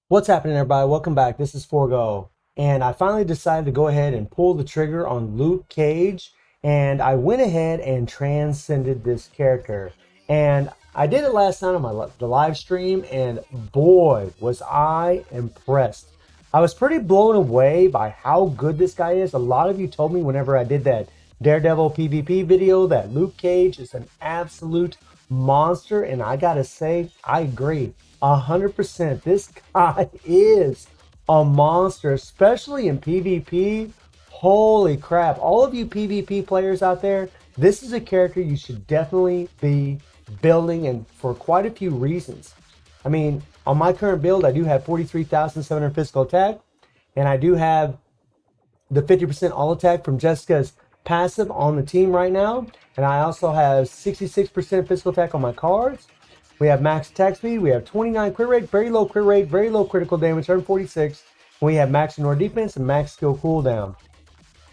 What's happening, everybody? Welcome back. This is Forgo. And I finally decided to go ahead and pull the trigger on Luke Cage. And I went ahead and transcended this character. And I did it last night on the live stream. And boy, was I impressed. I was pretty blown away by how good this guy is. A lot of you told me whenever I did that Daredevil PvP video that Luke Cage is an absolute monster. And I gotta say, I agree. 100%. This guy is a monster, especially in PvP. Holy crap. All of you PvP players out there, this is a character you should definitely be building, and for quite a few reasons. I mean, on my current build, I do have 43,700 physical attack, and I do have the 50% all attack from Jessica's passive on the team right now. And I also have 66% physical attack on my cards. We have max attack speed. We have 29 crit rate, very low crit rate, very low critical damage, 146. We have max ignore defense and max skill cooldown.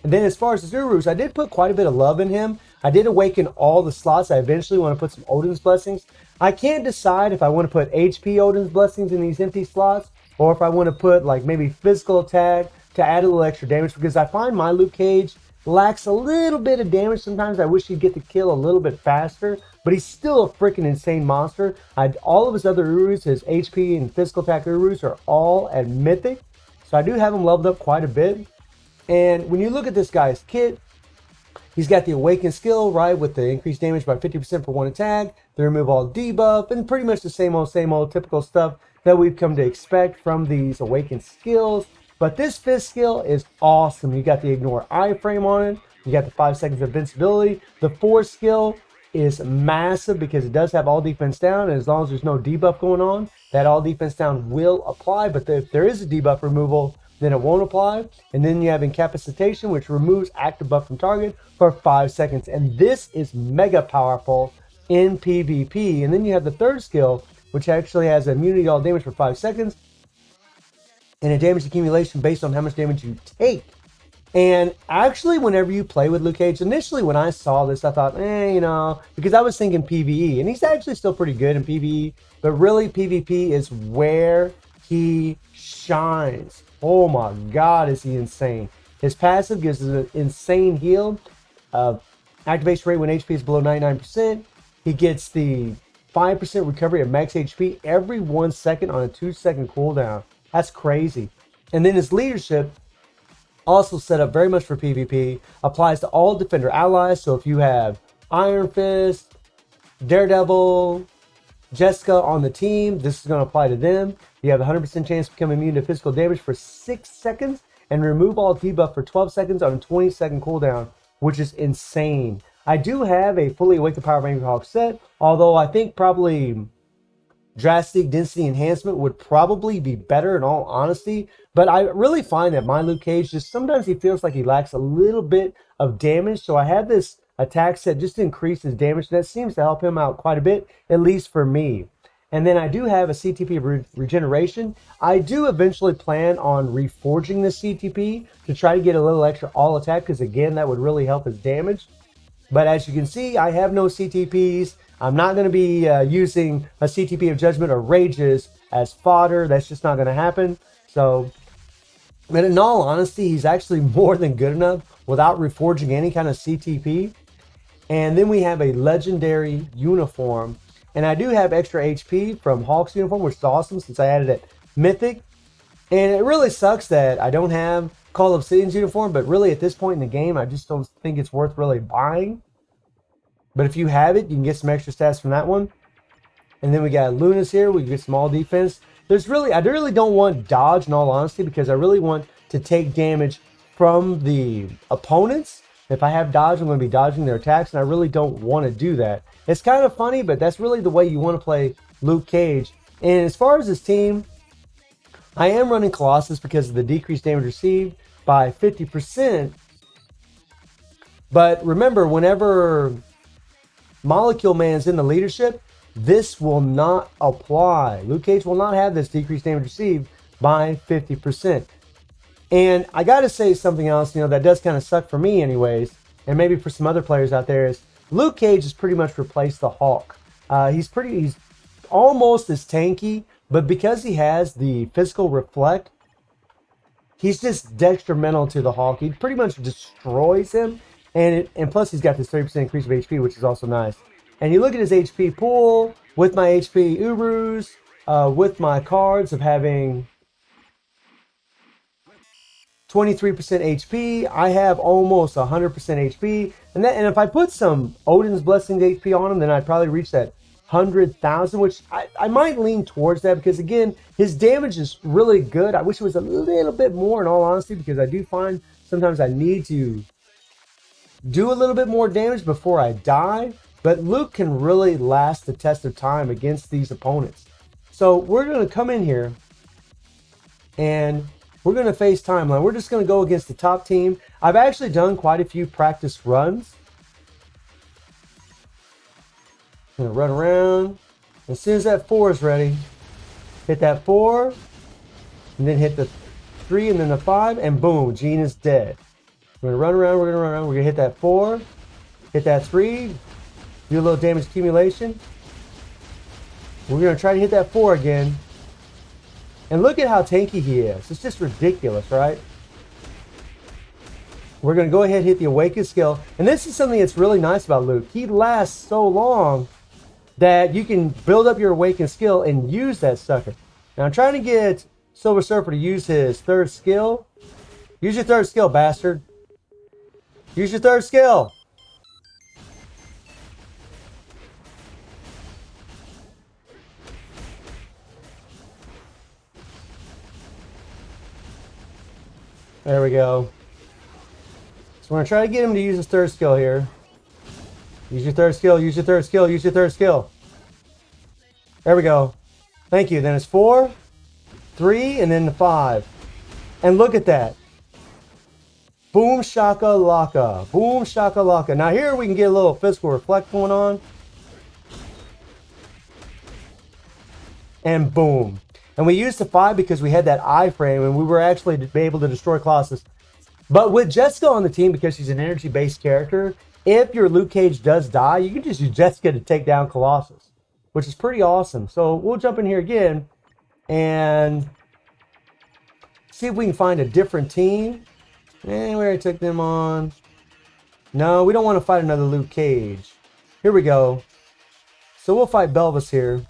And then as far as the Urus, I did put quite a bit of love in him. I did awaken all the slots. I eventually want to put some Odin's Blessings. I can't decide if I want to put HP Odin's Blessings in these empty slots, or if I want to put like maybe physical attack to add a little extra damage, because I find my Luke Cage lacks a little bit of damage. Sometimes I wish he'd get the kill a little bit faster, but he's still a freaking insane monster. All of his other Urus, his HP and physical attack Urus, are all at Mythic. So I do have him leveled up quite a bit. And when you look at this guy's kit, he's got the Awaken skill, right, with the increased damage by 50% for one attack, the remove all debuff, and pretty much the same old typical stuff that we've come to expect from these Awaken skills. But this fifth skill is awesome. You got the Ignore iframe on it. You got the 5 seconds of invincibility. The fourth skill is massive because it does have all defense down, and as long as there's no debuff going on, that all defense down will apply. But if there is a debuff removal, then it won't apply. And then you have incapacitation, which removes active buff from target for 5 seconds. And this is mega powerful in PvP. And then you have the third skill, which actually has immunity to all damage for 5 seconds and a damage accumulation based on how much damage you take. And actually, whenever you play with Luke Cage, initially when I saw this, I thought, because I was thinking PvE, and he's actually still pretty good in PvE, but really PvP is where he shines. Oh my God, is he insane. His passive gives us an insane heal. Activation rate when HP is below 99%. He gets the 5% recovery of max HP every 1 second on a 2-second cooldown. That's crazy. And then his leadership, also set up very much for PvP, applies to all defender allies. So if you have Iron Fist, Daredevil, Jessica on the team, this is going to apply to them. You have a 100% chance to become immune to physical damage for 6 seconds and remove all debuff for 12 seconds on a 20-second cooldown, which is insane. I do have a fully Awakened Power of Angry Hawk set, although I think probably Drastic Density Enhancement would probably be better in all honesty. But I really find that my Luke Cage, just sometimes he feels like he lacks a little bit of damage. So I have this attack set just to increase his damage. And that seems to help him out quite a bit, at least for me. And then I do have a CTP of regeneration. I do eventually plan on reforging this CTP to try to get a little extra all attack, because again, that would really help his damage. But as you can see, I have no CTPs. I'm not going to be using a CTP of Judgment or Rages as fodder. That's just not going to happen. So, but in all honesty, he's actually more than good enough without reforging any kind of CTP. And then we have a legendary uniform. And I do have extra HP from Hawk's uniform, which is awesome since I added it Mythic. And it really sucks that I don't have Call of Obsidian's uniform, but really at this point in the game, I just don't think it's worth really buying. But if you have it, you can get some extra stats from that one. And then we got Lunas here. We can get small defense. I really don't want dodge in all honesty, because I really want to take damage from the opponents. If I have dodge, I'm going to be dodging their attacks, and I really don't want to do that. It's kind of funny, but that's really the way you want to play Luke Cage. And as far as his team, I am running Colossus because of the decreased damage received by 50%. But remember, whenever Molecule Man is in the leadership, this will not apply. Luke Cage will not have this decreased damage received by 50%. And I got to say something else, that does kind of suck for me anyways, and maybe for some other players out there, is Luke Cage has pretty much replaced the Hawk. He's almost as tanky, but because he has the physical reflect, he's just detrimental to the Hulk. He pretty much destroys him, and plus he's got this 30% increase of HP, which is also nice. And you look at his HP pool with my HP Urus, with my cards of having 23% HP. I have almost 100% HP, and if I put some Odin's Blessings HP on him, then I'd probably reach that 100,000, which I might lean towards that, because again, his damage is really good. I wish it was a little bit more, in all honesty, because I do find sometimes I need to do a little bit more damage before I die. But Luke can really last the test of time against these opponents. So we're going to come in here and we're going to face Timeline. We're just going to go against the top team. I've actually done quite a few practice runs. I'm going to run around. As soon as that 4 is ready, hit that 4, and then hit the 3 and then the 5, and boom, Gene is dead. We're going to run around, we're going to hit that 4, hit that 3, do a little damage accumulation. We're going to try to hit that 4 again. And look at how tanky he is. It's just ridiculous, right? We're going to go ahead and hit the Awaken skill. And this is something that's really nice about Luke. He lasts so long that you can build up your Awaken skill and use that sucker. Now I'm trying to get Silver Surfer to use his 3rd skill. Use your 3rd skill, bastard. Use your 3rd skill. There we go. So we're going to try to get him to use his 3rd skill here. Use your 3rd skill, use your 3rd skill, use your 3rd skill. There we go. Thank you. Then it's 4, 3, and then the 5. And look at that. Boom shaka laka. Boom shaka laka. Now here we can get a little physical reflect going on. And boom. And we used the 5 because we had that iframe and we were actually able to destroy Colossus. But with Jessica on the team, because she's an energy-based character, if your Luke Cage does die, you can just use Jessica to take down Colossus, which is pretty awesome. So we'll jump in here again and see if we can find a different team. And we already took them on. No, we don't want to fight another Luke Cage. Here we go. So we'll fight Belvis here.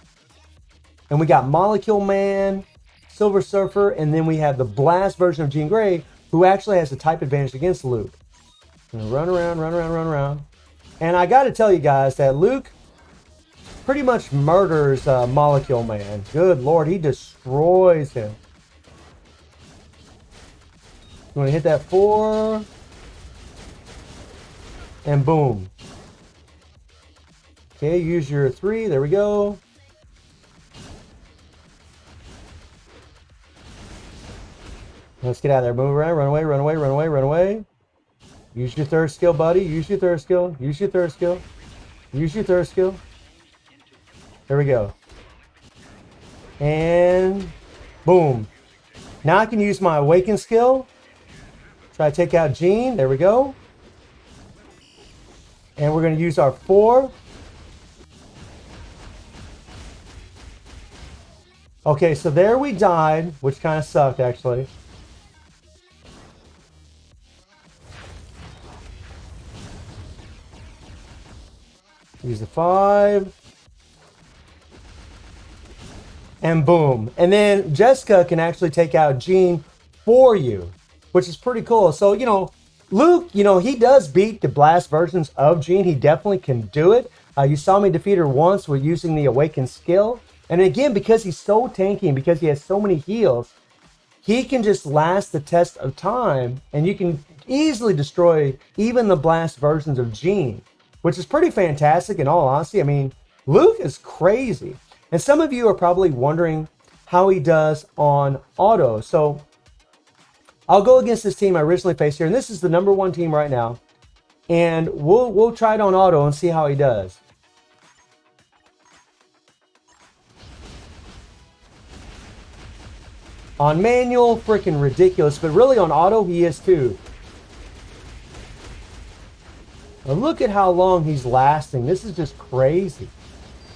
And we got Molecule Man, Silver Surfer, and then we have the Blast version of Jean Grey, who actually has a type advantage against Luke. Run around, run around, run around. And I got to tell you guys that Luke pretty much murders Molecule Man. Good Lord, he destroys him. You want to hit that 4. And boom. Okay, use your 3. There we go. Let's get out of there. Move around. Run away, run away, run away, run away. Use your 3rd skill, buddy. Use your 3rd skill. Use your 3rd skill. Use your 3rd skill. There we go. And boom. Now I can use my Awaken skill. Try to take out Jean. There we go. And we're going to use our 4. Okay, so there we died, which kind of sucked, actually. Use the 5. And boom. And then Jessica can actually take out Jean for you, which is pretty cool. So, you know, Luke, you know, he does beat the Blast versions of Jean. He definitely can do it. You saw me defeat her once with using the Awakened skill. And again, because he's so tanky and because he has so many heals, he can just last the test of time. And you can easily destroy even the Blast versions of Jean, which is pretty fantastic in all honesty. I mean, Luke is crazy. And some of you are probably wondering how he does on auto. So I'll go against this team I originally faced here. And this is the #1 team right now. And we'll try it on auto and see how he does. On manual, freaking ridiculous. But really on auto, he is too. Now look at how long he's lasting. This is just crazy.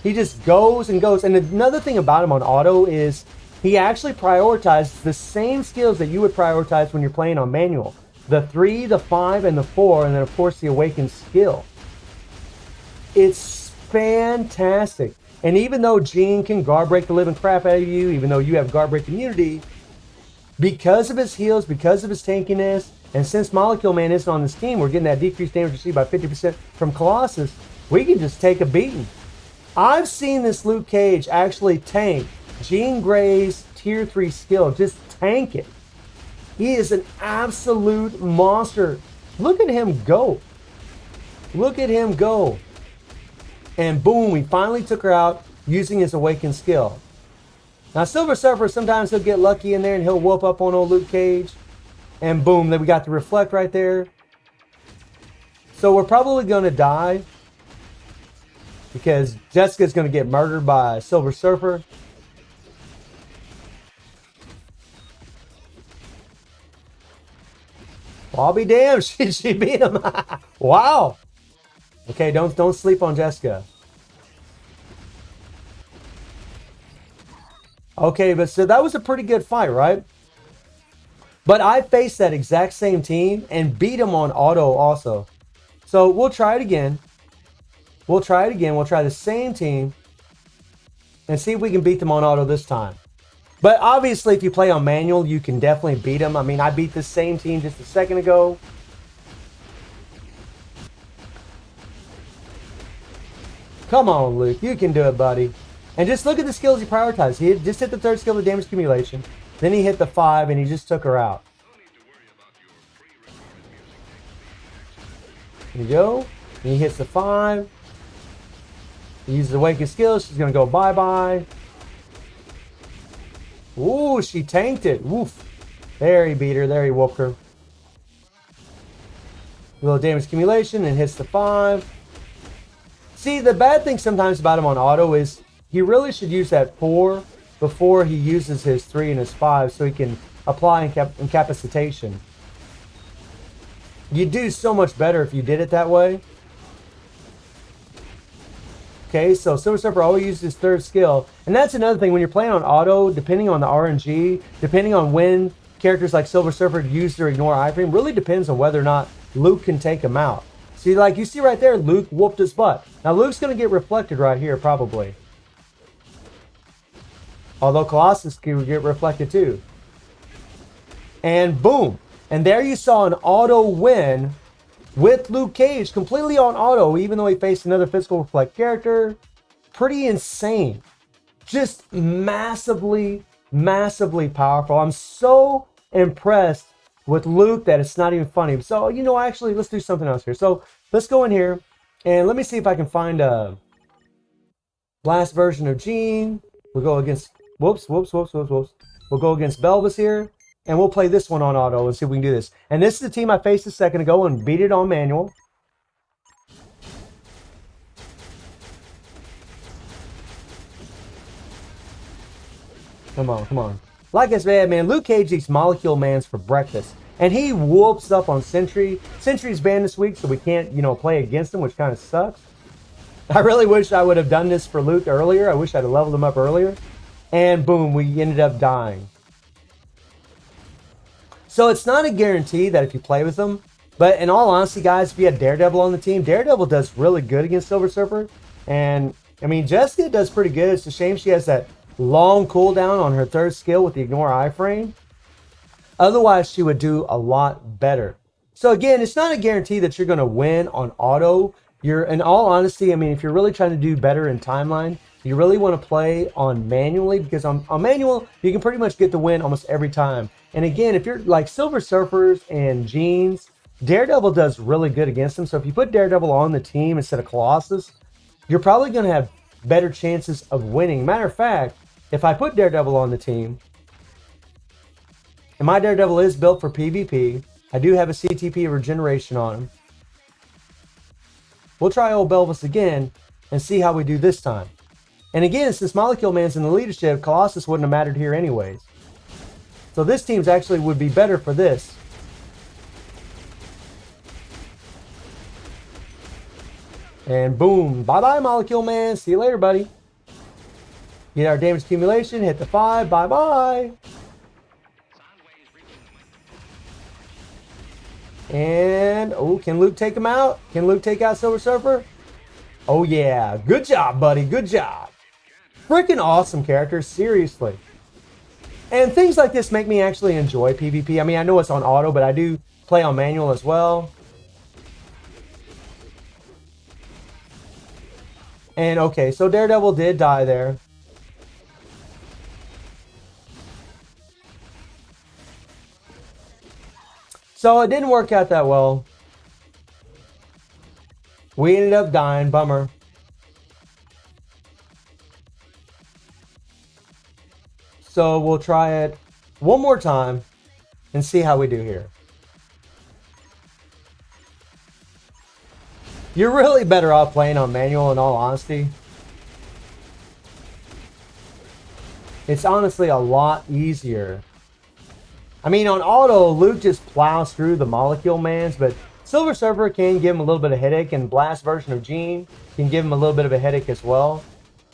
He just goes and goes. And another thing about him on auto is he actually prioritizes the same skills that you would prioritize when you're playing on manual. The 3, the 5, and the 4, and then of course the awakened skill. It's fantastic. And even though Jean can guard break the living crap out of you, even though you have guard break immunity, because of his heals, because of his tankiness, and since Molecule Man isn't on this team, we're getting that decreased damage received by 50% from Colossus, we can just take a beating. I've seen this Luke Cage actually tank Jean Grey's tier 3 skill, just tank it. He is an absolute monster. Look at him go. Look at him go. And boom, we finally took her out using his awakened skill. Now Silver Surfer, sometimes he'll get lucky in there and he'll whoop up on old Luke Cage. And boom, then we got the reflect right there. So we're probably going to die because Jessica's going to get murdered by Silver Surfer. Well, I'll be damned. She beat him. Wow. Okay, don't sleep on Jessica. Okay, but so that was a pretty good fight, right? But I faced that exact same team and beat them on auto also. So we'll try it again. We'll try it again. We'll try the same team and see if we can beat them on auto this time. But obviously, if you play on manual, you can definitely beat them. I mean, I beat the same team just a second ago. Come on, Luke. You can do it, buddy. And just look at the skills he prioritized. He just hit the 3rd skill of damage accumulation. Then he hit the 5 and he just took her out. There you go. And he hits the 5. He uses the awakened skill. She's going to go bye-bye. Ooh, she tanked it. Woof. There he beat her. There he whooped her. A little damage accumulation and hits the 5. See, the bad thing sometimes about him on auto is he really should use that 4 before he uses his 3 and his 5 so he can apply incapacitation. You'd do so much better if you did it that way. Okay, so Silver Surfer always uses his 3rd skill. And that's another thing, when you're playing on auto, depending on the RNG, depending on when characters like Silver Surfer use their ignore iframe, really depends on whether or not Luke can take him out. See, like you see right there, Luke whooped his butt. Now Luke's going to get reflected right here, probably. Although Colossus can get reflected too. And boom. And there you saw an auto win with Luke Cage, completely on auto, even though he faced another physical reflect character. Pretty insane. Just massively, massively powerful. I'm so impressed with Luke that it's not even funny. So, you know, actually, let's do something else here. So let's go in here and let me see if I can find a last version of Jean. We'll go against, whoops. We'll go against Belvis here. And we'll play this one on auto and see if we can do this. And this is the team I faced a second ago and beat it on manual. Come on, come on. Like I said, man, Luke Cage eats Molecule Mans for breakfast. And he whoops up on Sentry. Sentry's banned this week, so we can't, you know, play against him, which kind of sucks. I really wish I would have done this for Luke earlier. I wish I'd have leveled him up earlier. And boom, we ended up dying. So it's not a guarantee that if you play with them, but in all honesty, guys, if you had Daredevil on the team, Daredevil does really good against Silver Surfer. And, I mean, Jessica does pretty good. It's a shame she has that long cooldown on her 3rd skill with the Ignore iframe. Otherwise, she would do a lot better. So again, it's not a guarantee that you're going to win on auto. In all honesty, I mean, if you're really trying to do better in timeline, you really want to play on manually, because on manual, you can pretty much get the win almost every time. And again, if you're like Silver Surfers and Jeans, Daredevil does really good against them. So if you put Daredevil on the team instead of Colossus, you're probably going to have better chances of winning. Matter of fact, if I put Daredevil on the team, and my Daredevil is built for PvP, I do have a CTP regeneration on him. We'll try old Belvis again and see how we do this time. And again, since Molecule Man's in the leadership, Colossus wouldn't have mattered here anyways. So this team's actually would be better for this. And boom. Bye-bye, Molecule Man. See you later, buddy. Get our damage accumulation. Hit the 5. Bye-bye. And, oh, can Luke take him out? Can Luke take out Silver Surfer? Oh, yeah. Good job, buddy. Good job. Freaking awesome character. Seriously. And things like this make me actually enjoy PvP. I mean, I know it's on auto, but I do play on manual as well. And, okay, so Daredevil did die there. So it didn't work out that well. We ended up dying. Bummer. So we'll try it one more time and see how we do here. You're really better off playing on manual, in all honesty. It's honestly a lot easier. I mean, on auto, Luke just plows through the Molecule Mans, but Silver Surfer can give him a little bit of headache, and Blast version of Jean can give him a little bit of a headache as well.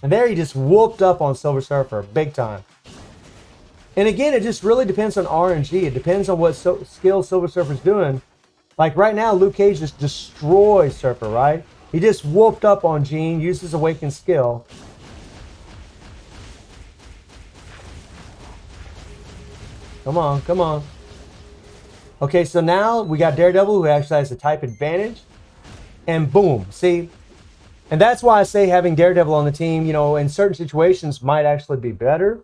And there he just whooped up on Silver Surfer, big time. And again, it just really depends on RNG. It depends on what skill Silver Surfer's doing. Like right now, Luke Cage just destroys Surfer, right? He just whooped up on Jean, used his awakened skill. Come on, come on. Okay, so now we got Daredevil, who actually has a type advantage. And boom, see? And that's why I say having Daredevil on the team, you know, in certain situations might actually be better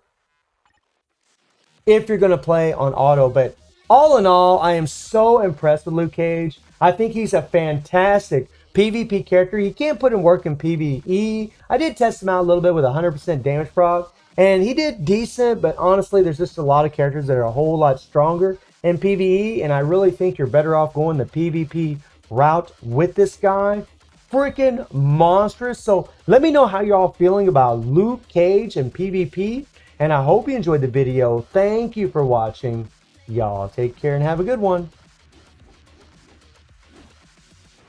if you're going to play on auto. But all in all, I am so impressed with Luke Cage. I think he's a fantastic PvP character. He can put in work in PvE. I did test him out a little bit with 100% damage proc, and he did decent, but honestly, there's just a lot of characters that are a whole lot stronger in PvE, and I really think you're better off going the PvP route with this guy. Freaking monstrous. So let me know how you're all feeling about Luke Cage and PvP, and I hope you enjoyed the video. Thank you for watching. Y'all take care and have a good one.